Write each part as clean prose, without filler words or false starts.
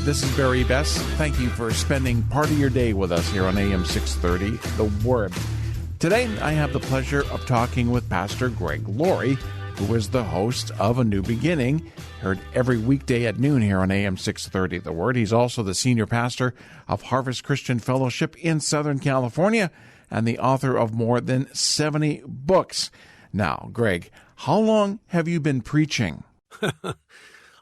This is Besse. Thank you for spending part of your day with us here on AM 630, The Word. Today, I have the pleasure of talking with Pastor Greg Laurie, who is the host of A New Beginning, heard every weekday at noon here on AM 630, The Word. He's also the senior pastor of Harvest Christian Fellowship in Southern California and the author of more than 70 books. Now, Greg, how long have you been preaching?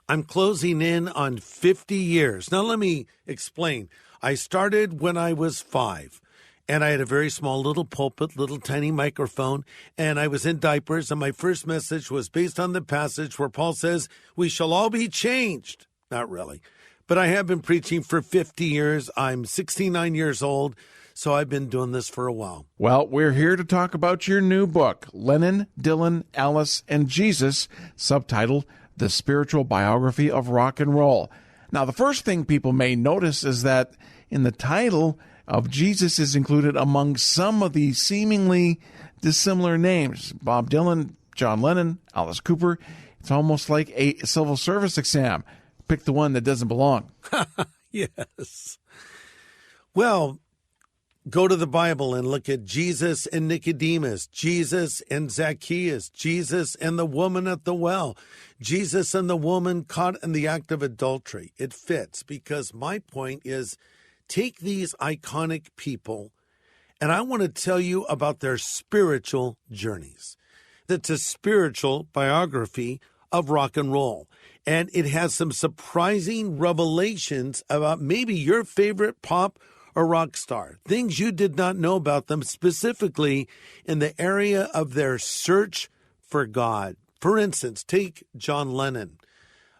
I'm closing in on 50 years. Now, let me explain. I started when I was 5, and I had a very small little pulpit, little tiny microphone, and I was in diapers, and my first message was based on the passage where Paul says, we shall all be changed. Not really. But I have been preaching for 50 years. I'm 69 years old, so I've been doing this for a while. Well, we're here to talk about your new book, Lennon, Dylan, Alice, and Jesus, subtitled The Spiritual Biography of Rock and Roll. Now, the first thing people may notice is that in the title of Jesus is included among some of the seemingly dissimilar names. Bob Dylan, John Lennon, Alice Cooper. It's almost like a civil service exam. Pick the one that doesn't belong. Yes. Well, go to the Bible and look at Jesus and Nicodemus, Jesus and Zacchaeus, Jesus and the woman at the well, Jesus and the woman caught in the act of adultery. It fits because my point is take these iconic people and I want to tell you about their spiritual journeys. That's a spiritual biography of rock and roll. And it has some surprising revelations about maybe your favorite pop or rock star, things you did not know about them, specifically in the area of their search for God. For instance, take John Lennon.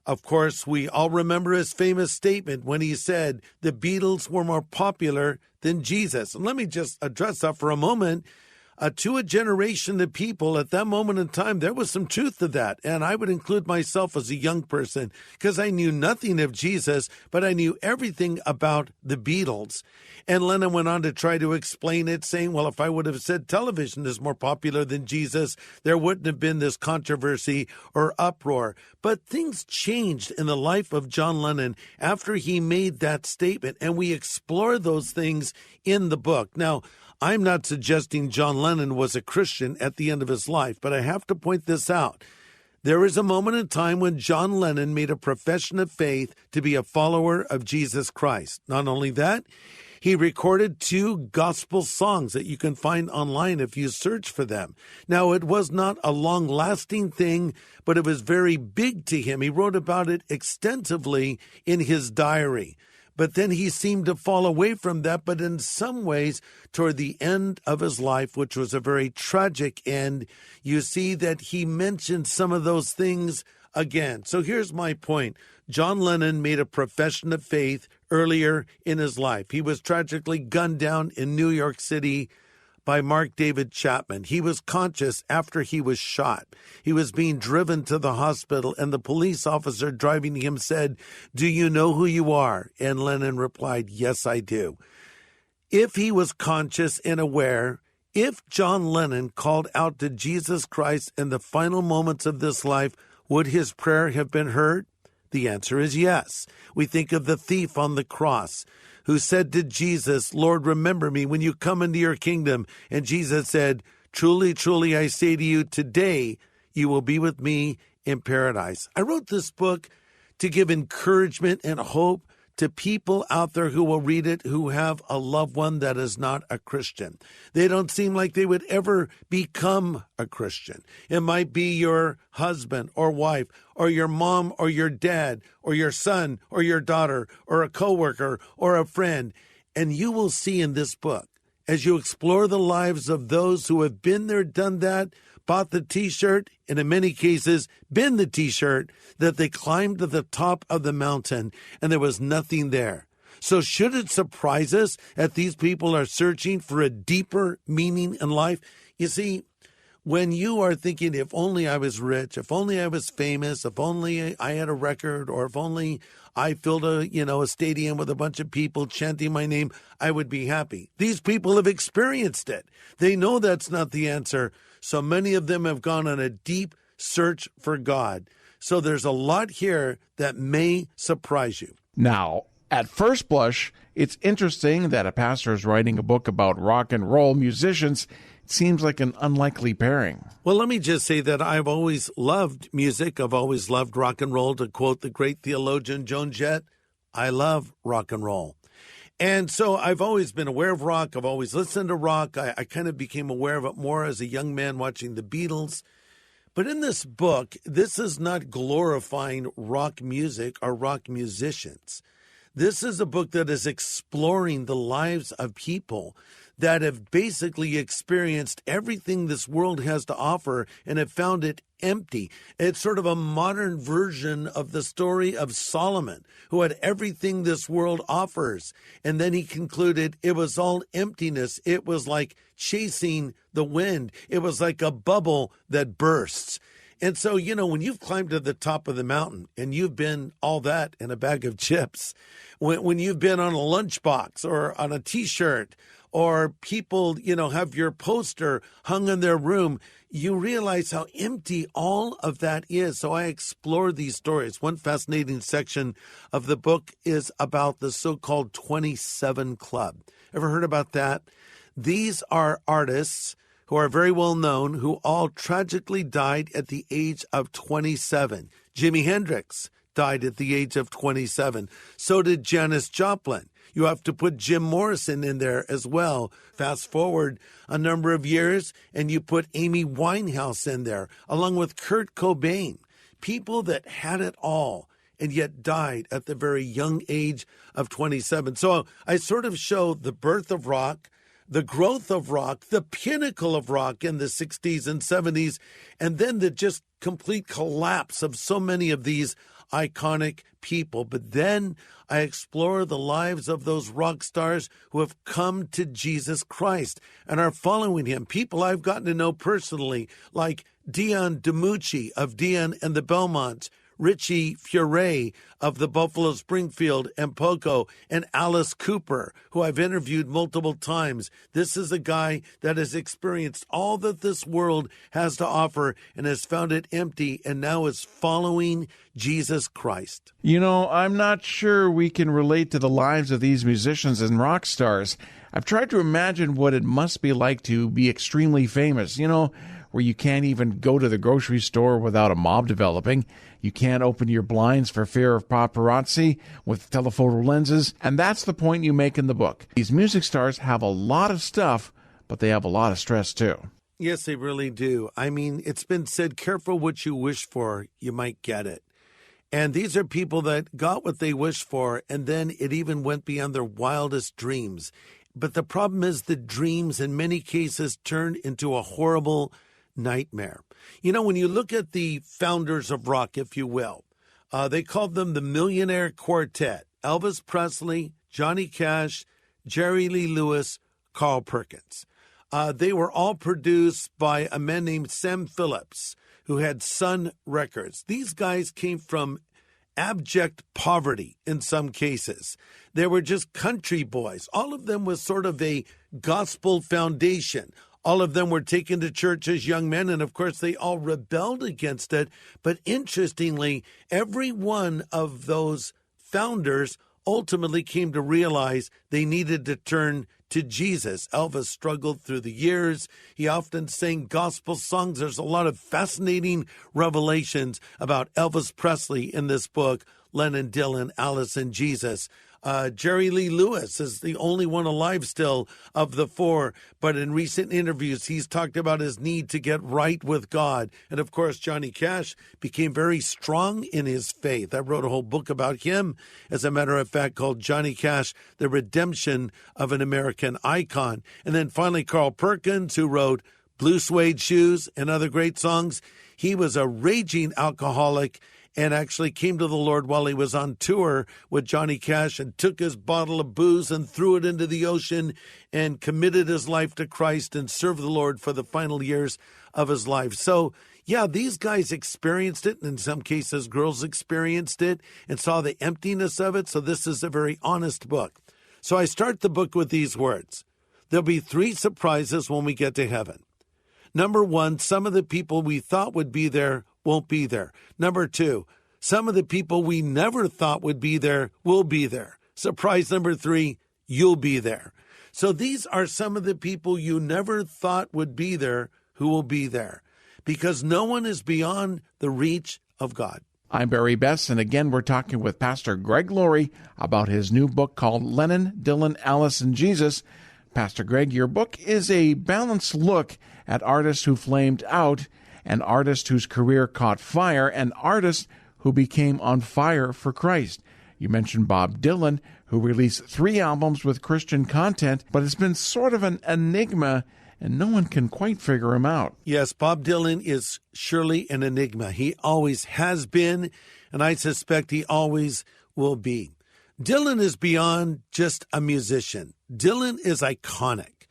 Of course, we all remember his famous statement when he said the Beatles were more popular than Jesus. And let me just address that for a moment. To a generation of people at that moment in time, there was some truth to that. And I would include myself as a young person because I knew nothing of Jesus, but I knew everything about the Beatles. And Lennon went on to try to explain it, saying, well, if I would have said television is more popular than Jesus, there wouldn't have been this controversy or uproar. But things changed in the life of John Lennon after he made that statement. And we explore those things in the book. Now, I'm not suggesting John Lennon was a Christian at the end of his life, but I have to point this out. There is a moment in time when John Lennon made a profession of faith to be a follower of Jesus Christ. Not only that, he recorded 2 gospel songs that you can find online if you search for them. Now, it was not a long-lasting thing, but it was very big to him. He wrote about it extensively in his diary. But then he seemed to fall away from that, but in some ways, toward the end of his life, which was a very tragic end, you see that he mentioned some of those things again. So here's my point. John Lennon made a profession of faith earlier in his life. He was tragically gunned down in New York City by Mark David Chapman. He was conscious after he was shot. He was being driven to the hospital, and the police officer driving him said, "Do you know who you are?" And Lennon replied, "Yes, I do." If he was conscious and aware, if John Lennon called out to Jesus Christ in the final moments of this life, would his prayer have been heard? The answer is yes. We think of the thief on the cross who said to Jesus, "Lord, remember me when you come into your kingdom." And Jesus said, "Truly, truly, I say to you, today you will be with me in paradise." I wrote this book to give encouragement and hope to people out there who will read it who have a loved one that is not a Christian. They don't seem like they would ever become a Christian. It might be your husband or wife or your mom or your dad or your son or your daughter or a coworker or a friend. And you will see in this book, as you explore the lives of those who have been there, done that, bought the T-shirt, and in many cases, been the T-shirt, that they climbed to the top of the mountain and there was nothing there. So should it surprise us that these people are searching for a deeper meaning in life? You see, when you are thinking, if only I was rich, if only I was famous, if only I had a record, or if only I filled a stadium with a bunch of people chanting my name, I would be happy. These people have experienced it. They know that's not the answer. So many of them have gone on a deep search for God. So there's a lot here that may surprise you. Now, at first blush, it's interesting that a pastor is writing a book about rock and roll musicians. It seems like an unlikely pairing. Well, let me just say that I've always loved music. I've always loved rock and roll. To quote the great theologian Joan Jett, I love rock and roll. And so I've always been aware of rock. I've always listened to rock. I kind of became aware of it more as a young man watching the Beatles. But in this book, this is not glorifying rock music or rock musicians. This is a book that is exploring the lives of people that have basically experienced everything this world has to offer and have found it empty. It's sort of a modern version of the story of Solomon, who had everything this world offers. And then he concluded it was all emptiness. It was like chasing the wind. It was like a bubble that bursts. And so, when you've climbed to the top of the mountain and you've been all that in a bag of chips, when you've been on a lunchbox or on a T-shirt, or people, have your poster hung in their room, you realize how empty all of that is. So I explore these stories. One fascinating section of the book is about the so-called 27 Club. Ever heard about that? These are artists who are very well known, who all tragically died at the age of 27. Jimi Hendrix died at the age of 27. So did Janis Joplin. You have to put Jim Morrison in there as well. Fast forward a number of years, and you put Amy Winehouse in there, along with Kurt Cobain. People that had it all and yet died at the very young age of 27. So I sort of show the birth of rock, the growth of rock, the pinnacle of rock in the 60s and 70s, and then the just complete collapse of so many of these iconic people. But then I explore the lives of those rock stars who have come to Jesus Christ and are following him. People I've gotten to know personally, like Dion DiMucci of Dion and the Belmonts, Richie Furay of the Buffalo Springfield and Poco, and Alice Cooper, who I've interviewed multiple times. This is a guy that has experienced all that this world has to offer and has found it empty and now is following Jesus Christ. I'm not sure we can relate to the lives of these musicians and rock stars. I've tried to imagine what it must be like to be extremely famous, where you can't even go to the grocery store without a mob developing. You can't open your blinds for fear of paparazzi with telephoto lenses. And that's the point you make in the book. These music stars have a lot of stuff, but they have a lot of stress too. Yes, they really do. I mean, it's been said, careful what you wish for, you might get it. And these are people that got what they wished for, and then it even went beyond their wildest dreams. But the problem is the dreams in many cases turned into a horrible nightmare. When you look at the founders of rock, if you will, they called them the Millionaire Quartet: Elvis Presley, Johnny Cash, Jerry Lee Lewis, Carl Perkins. They were all produced by a man named Sam Phillips, who had Sun Records. These guys came from abject poverty in some cases. They were just country boys. All of them was sort of a gospel foundation. All of them were taken to church as young men, and of course they all rebelled against it. But interestingly, every one of those founders ultimately came to realize they needed to turn to Jesus. Elvis struggled through the years. He often sang gospel songs. There's a lot of fascinating revelations about Elvis Presley in this book, Lennon, Dylan, Alice, and Jesus. Jerry Lee Lewis is the only one alive still of the four, but in recent interviews, he's talked about his need to get right with God. And of course, Johnny Cash became very strong in his faith. I wrote a whole book about him, as a matter of fact, called Johnny Cash, The Redemption of an American Icon. And then finally, Carl Perkins, who wrote Blue Suede Shoes and other great songs. He was a raging alcoholic and actually came to the Lord while he was on tour with Johnny Cash and took his bottle of booze and threw it into the ocean and committed his life to Christ and served the Lord for the final years of his life. So, yeah, these guys experienced it, and in some cases girls experienced it and saw the emptiness of it. So this is a very honest book. So I start the book with these words. There'll be 3 surprises when we get to heaven. Number 1, some of the people we thought would be there won't be there. Number 2, Some of the people we never thought would be there will be there. Surprise number 3, you'll be there. So these are some of the people you never thought would be there who will be there, because no one is beyond the reach of God. I'm Barry Besse, and again, we're talking with Pastor Greg Laurie about his new book called Lennon, Dylan, Alice, and Jesus. Pastor Greg, your book is a balanced look at artists who flamed out, an artist whose career caught fire, and artists who became on fire for Christ. You mentioned Bob Dylan, who released 3 albums with Christian content, but it's been sort of an enigma, and no one can quite figure him out. Yes, Bob Dylan is surely an enigma. He always has been, and I suspect he always will be. Dylan is beyond just a musician. Dylan is iconic.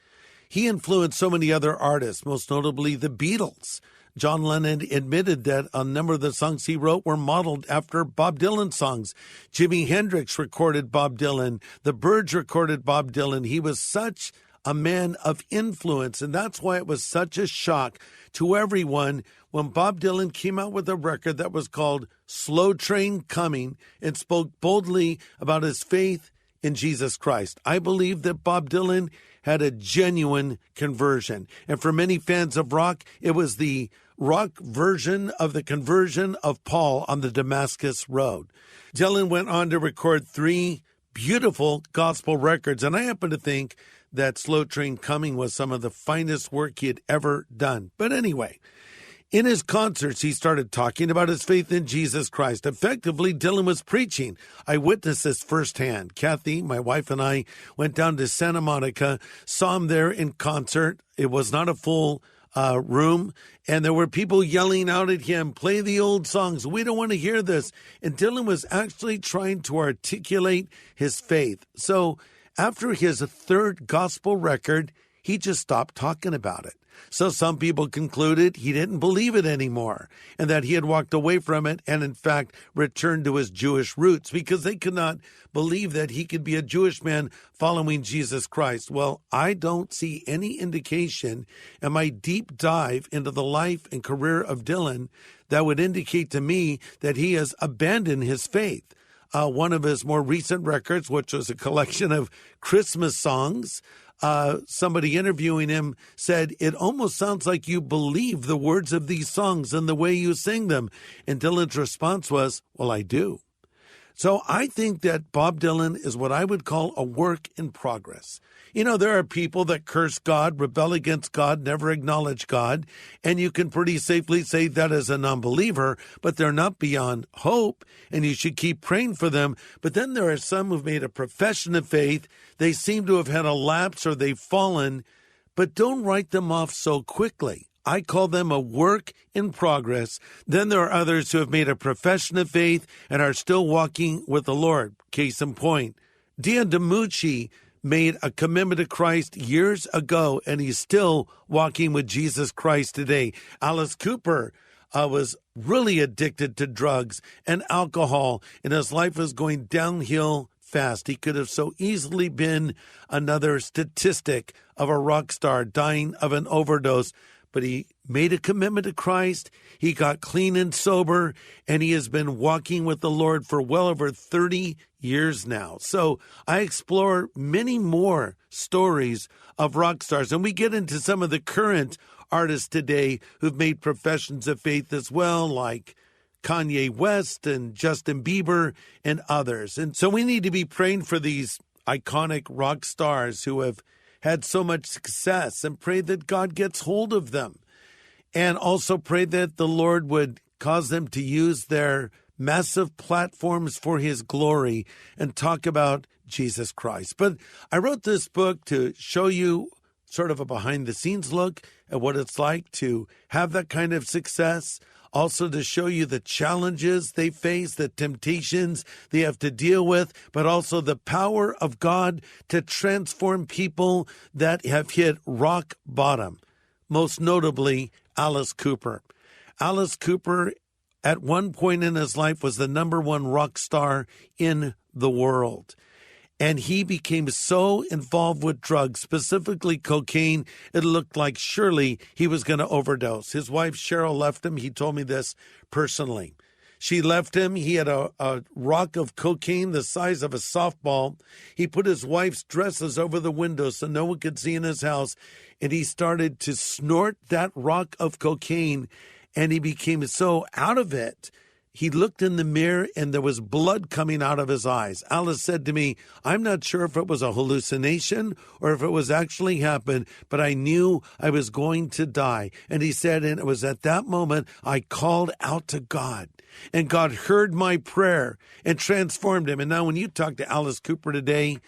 He influenced so many other artists, most notably the Beatles. John Lennon admitted that a number of the songs he wrote were modeled after Bob Dylan songs. Jimi Hendrix recorded Bob Dylan. The Byrds recorded Bob Dylan. He was such a man of influence, and that's why it was such a shock to everyone when Bob Dylan came out with a record that was called Slow Train Coming and spoke boldly about his faith in Jesus Christ. I believe that Bob Dylan had a genuine conversion. And for many fans of rock, it was the rock version of the conversion of Paul on the Damascus Road. Dylan went on to record 3 beautiful gospel records, and I happen to think that Slow Train Coming was some of the finest work he had ever done. But anyway, in his concerts, he started talking about his faith in Jesus Christ. Effectively, Dylan was preaching. I witnessed this firsthand. Kathy, my wife, and I went down to Santa Monica, saw him there in concert. It was not a full room, and there were people yelling out at him, "Play the old songs. We don't want to hear this." And Dylan was actually trying to articulate his faith. So after his 3rd gospel record, he just stopped talking about it. So some people concluded he didn't believe it anymore and that he had walked away from it and, in fact, returned to his Jewish roots because they could not believe that he could be a Jewish man following Jesus Christ. Well, I don't see any indication in my deep dive into the life and career of Dylan that would indicate to me that he has abandoned his faith. One of his more recent records, which was a collection of Christmas songs, somebody interviewing him said, "It almost sounds like you believe the words of these songs and the way you sing them." And Dylan's response was, "Well, I do." So I think that Bob Dylan is what I would call a work in progress. You know, there are people that curse God, rebel against God, never acknowledge God, and you can pretty safely say that as a non-believer, but they're not beyond hope, and you should keep praying for them. But then there are some who've made a profession of faith. They seem to have had a lapse or they've fallen, but don't write them off so quickly. I call them a work in progress. Then there are others who have made a profession of faith and are still walking with the Lord. Case in point, Dion DiMucci made a commitment to Christ years ago, and he's still walking with Jesus Christ today. Alice Cooper was really addicted to drugs and alcohol, and his life was going downhill fast. He could have so easily been another statistic of a rock star dying of an overdose, but he made a commitment to Christ. He got clean and sober, and he has been walking with the Lord for well over 30 years now. So I explore many more stories of rock stars, and we get into some of the current artists today who've made professions of faith as well, like Kanye West and Justin Bieber and others. And so we need to be praying for these iconic rock stars who have had so much success, and pray that God gets hold of them, and also pray that the Lord would cause them to use their massive platforms for his glory and talk about Jesus Christ. But I wrote this book to show you sort of a behind-the-scenes look at what it's like to have that kind of success, also to show you the challenges they face, the temptations they have to deal with, but also the power of God to transform people that have hit rock bottom, most notably Alice Cooper. Alice Cooper, at one point in his life, was the #1 rock star in the world. And he became so involved with drugs, specifically cocaine, it looked like surely he was going to overdose. His wife, Cheryl, left him. He told me this personally. She left him. He had a rock of cocaine the size of a softball. He put his wife's dresses over the window so no one could see in his house. And he started to snort that rock of cocaine. And he became so out of it. He looked in the mirror and there was blood coming out of his eyes. Alice said to me, I'm not sure if it was a hallucination or if it was actually happened, but I knew I was going to die. And he said, and it was at that moment I called out to God. And God heard my prayer and transformed him. And now when you talk to Alice Cooper today,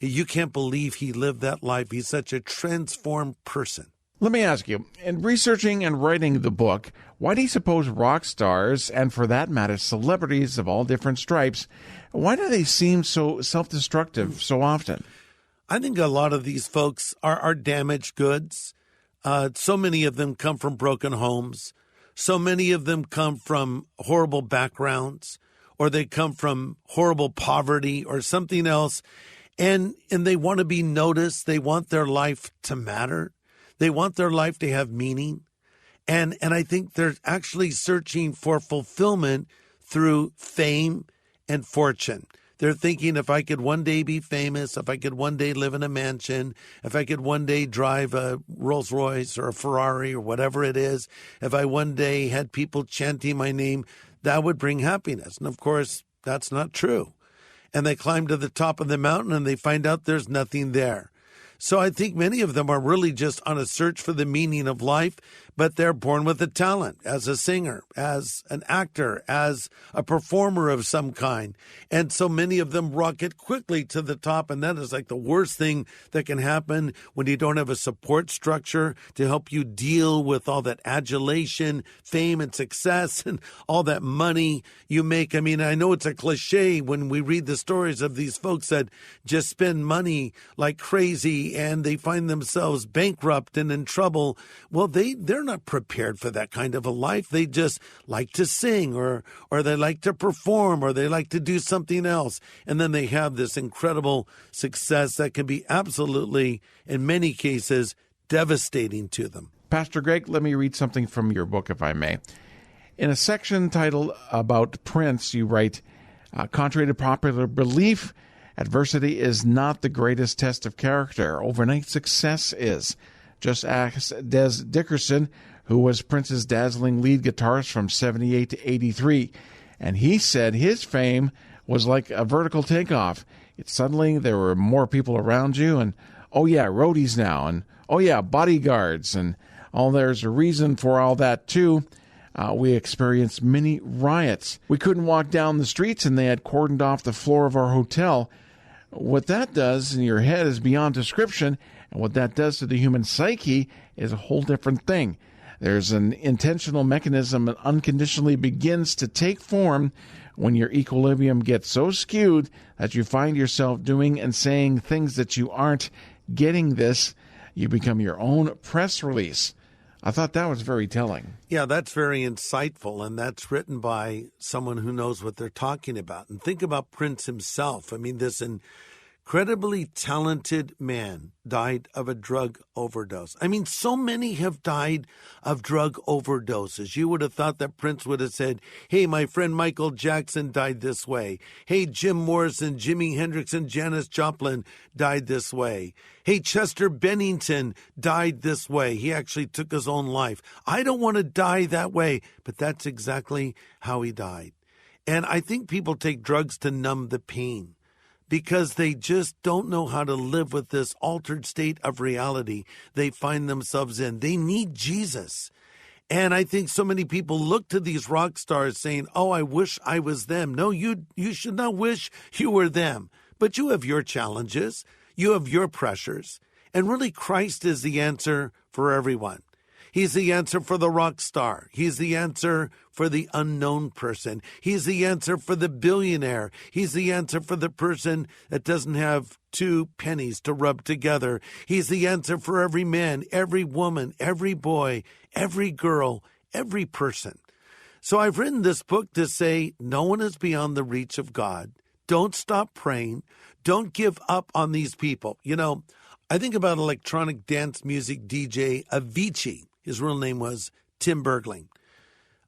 you can't believe he lived that life. He's such a transformed person. Let me ask you, in researching and writing the book, why do you suppose rock stars, and for that matter, celebrities of all different stripes, why do they seem so self-destructive so often? I think a lot of these folks are damaged goods. So many of them come from broken homes. So many of them come from horrible backgrounds, or they come from horrible poverty or something else. And they want to be noticed. They want their life to matter. They want their life to have meaning. And I think they're actually searching for fulfillment through fame and fortune. They're thinking, if I could one day be famous, if I could one day live in a mansion, if I could one day drive a Rolls Royce or a Ferrari or whatever it is, if I one day had people chanting my name, that would bring happiness. And of course, that's not true. And they climb to the top of the mountain and they find out there's nothing there. So I think many of them are really just on a search for the meaning of life, but they're born with a talent as a singer, as an actor, as a performer of some kind. And so many of them rocket quickly to the top, and that is like the worst thing that can happen when you don't have a support structure to help you deal with all that adulation, fame, and success, and all that money you make. I mean, I know it's a cliche when we read the stories of these folks that just spend money like crazy and they find themselves bankrupt and in trouble. Well, they're not prepared for that kind of a life. They just like to sing or they like to perform or they like to do something else. And then they have this incredible success that can be absolutely, in many cases, devastating to them. Pastor Greg, let me read something from your book, if I may. In a section titled About Prince, you write, contrary to popular belief, adversity is not the greatest test of character. Overnight success is. Just ask Des Dickerson, who was Prince's dazzling lead guitarist from 78 to 83. And he said his fame was like a vertical takeoff. Suddenly there were more people around you, and oh yeah, roadies now, and oh yeah, bodyguards, and there's a reason for all that too. We experienced many riots. We couldn't walk down the streets, and they had cordoned off the floor of our hotel. What that does in your head is beyond description, and what that does to the human psyche is a whole different thing. There's an intentional mechanism that unconditionally begins to take form when your equilibrium gets so skewed that you find yourself doing and saying things that you aren't. Getting this, you become your own press release. I thought that was very telling. Yeah, that's very insightful, and that's written by someone who knows what they're talking about. And think about Prince himself. I mean, this incredibly talented man died of a drug overdose. I mean, so many have died of drug overdoses. You would have thought that Prince would have said, hey, my friend Michael Jackson died this way. Hey, Jim Morrison, Jimi Hendrix, and Janis Joplin died this way. Hey, Chester Bennington died this way. He actually took his own life. I don't want to die that way, but that's exactly how he died. And I think people take drugs to numb the pain, because they just don't know how to live with this altered state of reality they find themselves in. They need Jesus. And I think so many people look to these rock stars saying, oh, I wish I was them. No, you should not wish you were them. But you have your challenges. You have your pressures. And really, Christ is the answer for everyone. He's the answer for the rock star. He's the answer for the unknown person. He's the answer for the billionaire. He's the answer for the person that doesn't have 2 pennies to rub together. He's the answer for every man, every woman, every boy, every girl, every person. So I've written this book to say no one is beyond the reach of God. Don't stop praying. Don't give up on these people. You know, I think about electronic dance music DJ Avicii. His real name was Tim Bergling.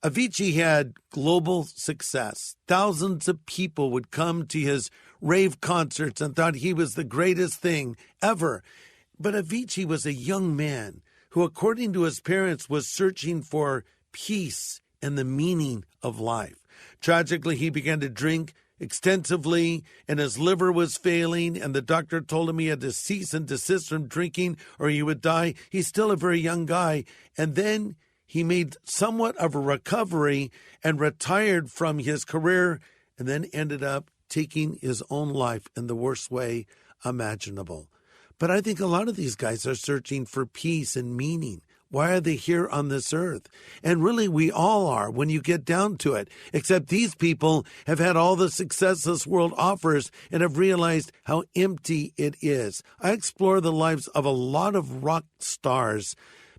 Avicii had global success. Thousands of people would come to his rave concerts and thought he was the greatest thing ever. But Avicii was a young man who, according to his parents, was searching for peace and the meaning of life. Tragically, he began to drink extensively, and his liver was failing, and the doctor told him he had to cease and desist from drinking or he would die. He's still a very young guy. And then he made somewhat of a recovery and retired from his career, and then ended up taking his own life in the worst way imaginable. But I think a lot of these guys are searching for peace and meaning. Why are they here on this earth? And really, we all are when you get down to it, except these people have had all the success this world offers and have realized how empty it is. I explore the lives of a lot of rock stars,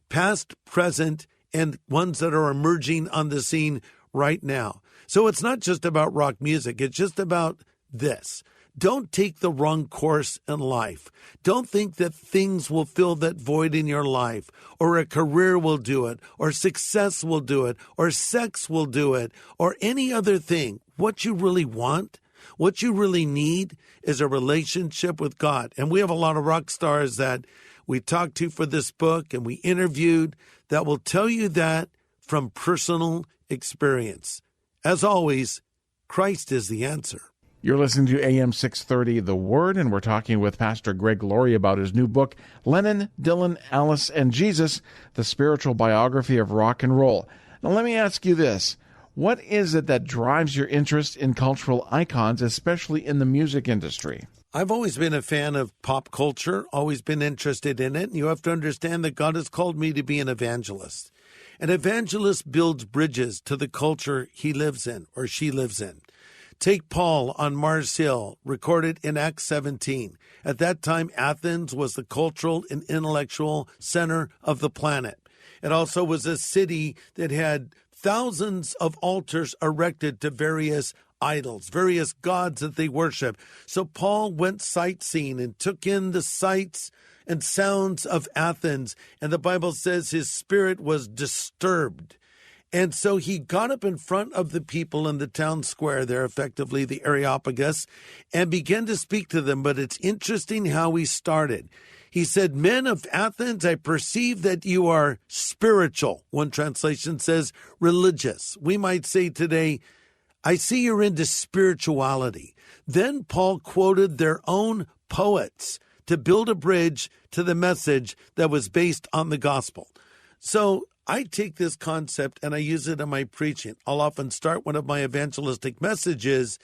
past, present, and ones that are emerging on the scene right now. So it's not just about rock music. It's just about this. Don't take the wrong course in life. Don't think that things will fill that void in your life, or a career will do it, or success will do it, or sex will do it, or any other thing. What you really want, what you really need is a relationship with God. And we have a lot of rock stars that we talked to for this book and we interviewed that will tell you that from personal experience. As always, Christ is the answer. You're listening to AM 630, The Word, and we're talking with Pastor Greg Laurie about his new book, Lennon, Dylan, Alice, and Jesus, the spiritual biography of rock and roll. Now, let me ask you this. What is it that drives your interest in cultural icons, especially in the music industry? I've always been a fan of pop culture, always been interested in it, and you have to understand that God has called me to be an evangelist. An evangelist builds bridges to the culture he lives in or she lives in. Take Paul on Mars Hill, recorded in Acts 17. At that time, Athens was the cultural and intellectual center of the planet. It also was a city that had thousands of altars erected to various idols, various gods that they worship. So Paul went sightseeing and took in the sights and sounds of Athens. And the Bible says his spirit was disturbed. And so he got up in front of the people in the town square there, effectively the Areopagus, and began to speak to them. But it's interesting how he started. He said, "Men of Athens, I perceive that you are spiritual." One translation says religious. We might say today, "I see you're into spirituality." Then Paul quoted their own poets to build a bridge to the message that was based on the gospel. So I take this concept and I use it in my preaching. I'll often start one of my evangelistic messages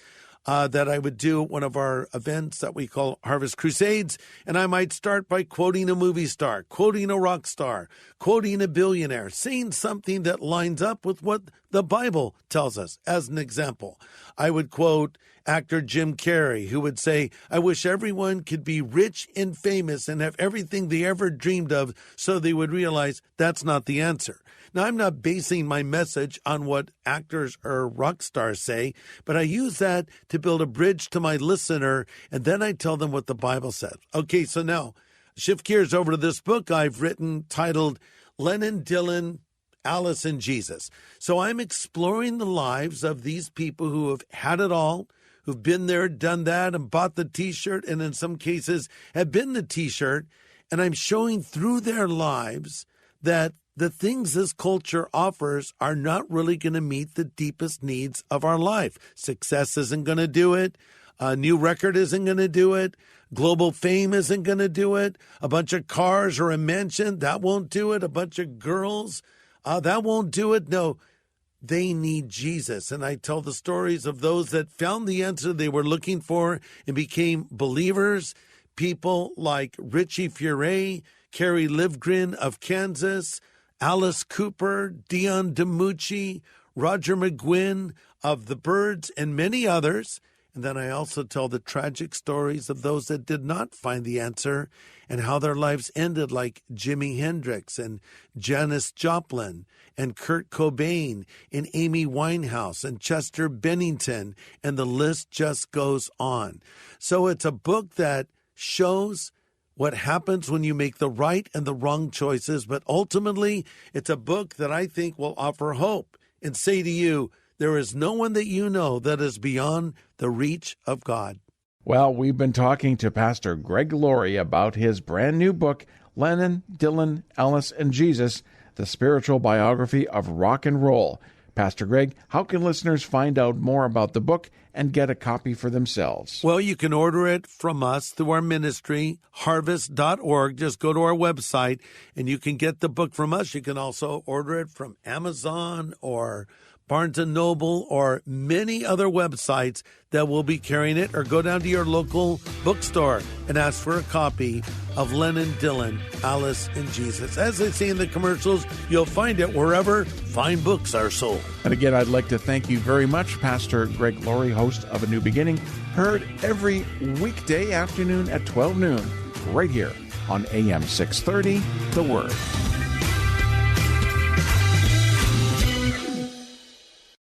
that I would do at one of our events that we call Harvest Crusades. And I might start by quoting a movie star, quoting a rock star, quoting a billionaire, saying something that lines up with what the Bible tells us. As an example, I would quote actor Jim Carrey, who would say, "I wish everyone could be rich and famous and have everything they ever dreamed of so they would realize that's not the answer." Now, I'm not basing my message on what actors or rock stars say, but I use that to build a bridge to my listener, and then I tell them what the Bible says. Okay, so now shift gears over to this book I've written titled Lennon, Dylan, Alice, and Jesus. So I'm exploring the lives of these people who have had it all, who've been there, done that, and bought the T-shirt, and in some cases have been the T-shirt, and I'm showing through their lives that the things this culture offers are not really going to meet the deepest needs of our life. Success isn't going to do it. A new record isn't going to do it. Global fame isn't going to do it. A bunch of cars or a mansion, that won't do it. A bunch of girls, that won't do it. No, they need Jesus. And I tell the stories of those that found the answer they were looking for and became believers. People like Richie Furay, Carrie Livgren of Kansas, Alice Cooper, Dion DiMucci, Roger McGuinn of the Byrds, and many others. And then I also tell the tragic stories of those that did not find the answer and how their lives ended, like Jimi Hendrix and Janis Joplin and Kurt Cobain and Amy Winehouse and Chester Bennington, and the list just goes on. So it's a book that shows what happens when you make the right and the wrong choices, but ultimately it's a book that I think will offer hope and say to you, there is no one that you know that is beyond the reach of God. Well, we've been talking to Pastor Greg Laurie about his brand new book, Lennon, Dylan, Alice, and Jesus, the spiritual biography of rock and roll. Pastor Greg, how can listeners find out more about the book and get a copy for themselves? Well, you can order it from us through our ministry, harvest.org. Just go to our website and you can get the book from us. You can also order it from Amazon or Barnes & Noble or many other websites that will be carrying it, or go down to your local bookstore and ask for a copy of Lennon, Dylan, Alice, and Jesus. As they say in the commercials, you'll find it wherever fine books are sold. And again, I'd like to thank you very much, Pastor Greg Laurie, host of A New Beginning, heard every weekday afternoon at 12 noon, right here on AM 630, The Word.